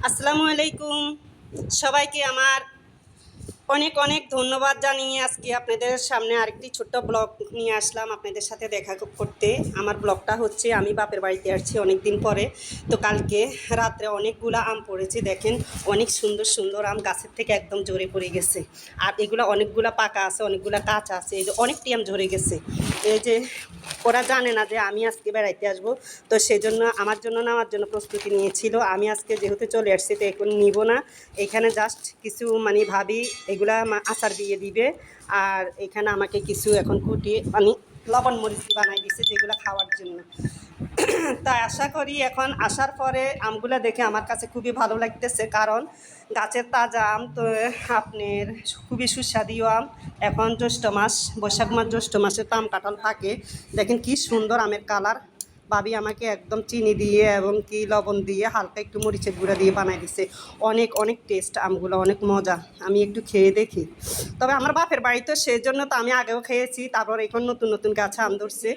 আসসালামু আলাইকুম। সবাইকে আমার অনেক অনেক ধন্যবাদ জানিয়ে আজকে আপনাদের সামনে আরেকটি ছোট্ট ব্লগ নিয়ে আসলাম আপনাদের সাথে দেখা করতে। আমার ব্লগটা হচ্ছে আমি বাপের বাড়িতে আসছি অনেক দিন পরে। তো কালকে রাত্রে অনেকগুলো আম পড়েছে, দেখেন অনেক সুন্দর সুন্দর আম গাছের থেকে একদম ঝরে পড়ে গেছে। আর এগুলো অনেকগুলো পাকা আছে, অনেকগুলো কাঁচা আছে, এই যে অনেকটি আম ঝরে গেছে। এই যে ওরা জানে না যে আমি আজকে বেড়াইতে আসবো, তো সেজন্য আমার জন্য নেওয়ার জন্য প্রস্তুতি নিয়েছিল। আমি আজকে যেহেতু চলে আসছি তো এখন নিব না, এখানে জাস্ট কিছু মানে ভাবি এগুলা আচার দিয়ে দিবে। আর এখানে আমাকে কিছু এখন কুটিয়ে মানে লবণ মরিচ বানাই দিছে যেগুলো খাওয়ার জন্য। তাই আশা করি এখন আসার পরে আমগুলো দেখে আমার কাছে খুবই ভালো লাগতেছে, কারণ গাছের তাজা আম তো আপনার খুবই সুস্বাদু আম। এখন জ্যৈষ্ঠ মাস, বৈশাখ মাস জ্যৈষ্ঠ মাসে তো আম কাঁঠাল থাকে। দেখেন কি সুন্দর আমের কালার। ভাবি আমাকে একদম চিনি দিয়ে এবং কি লবণ দিয়ে হালকা একটু মরিচের গুঁড়া দিয়ে বানাই দিছে। অনেক অনেক টেস্ট আমগুলো, অনেক মজা। আমি একটু খেয়ে দেখি। তবে আমার বাপের বাড়ি তো সেজন্য তো আমি আগেও খেয়েছি, তারপর এখন নতুন নতুন গাছে আম ধরছে।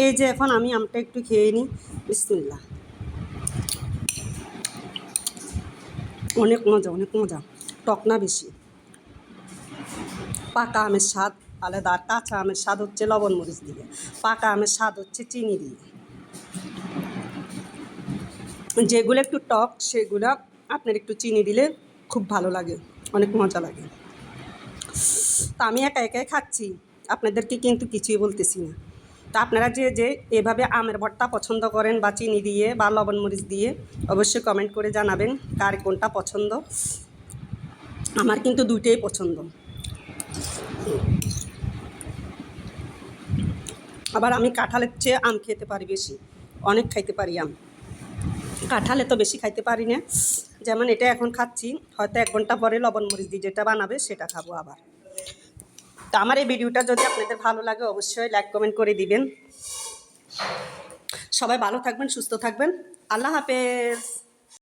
এই যে এখন আমি আমটা একটু খেয়ে নিই। বিসমিল্লাহ। অনেক মজা, অনেক মজা। টক না বেশি। পাকা আমের স্বাদ আলাদা, আর কাঁচা আমের স্বাদ হচ্ছে লবণ মরিচ দিয়ে, পাকা আমের স্বাদ হচ্ছে চিনি দিয়ে। যেগুলো একটু টক সেগুলো আপনার একটু চিনি দিলে খুব ভালো লাগে, অনেক মজা লাগে। তা আমি একা একাই খাচ্ছি, আপনাদেরকে কিন্তু কিছুই বলতেছি না। তা আপনারা যে যে এভাবে আমের ভর্তা পছন্দ করেন বা চিনি দিয়ে বা লবণ মরিচ দিয়ে, অবশ্যই কমেন্ট করে জানাবেন কার কোনটা পছন্দ। আমার কিন্তু দুইটাই পছন্দ। আবার আমি কাঁঠালের চেয়ে আম খেতে পারি বেশি, অনেক খাইতে পারি আম। কাঁঠালে তো বেশি খাইতে পারি না। যেমন এটা এখন খাচ্ছি, হয়তো 1 ঘন্টা পরে লবণ মরিচ দিয়ে যেটা বানাবে সেটা খাবো আবার। তো আমার এই ভিডিওটা যদি আপনাদের ভালো লাগে অবশ্যই লাইক কমেন্ট করে দিবেন। সবাই ভালো থাকবেন, সুস্থ থাকবেন। আল্লাহ হাফেজ।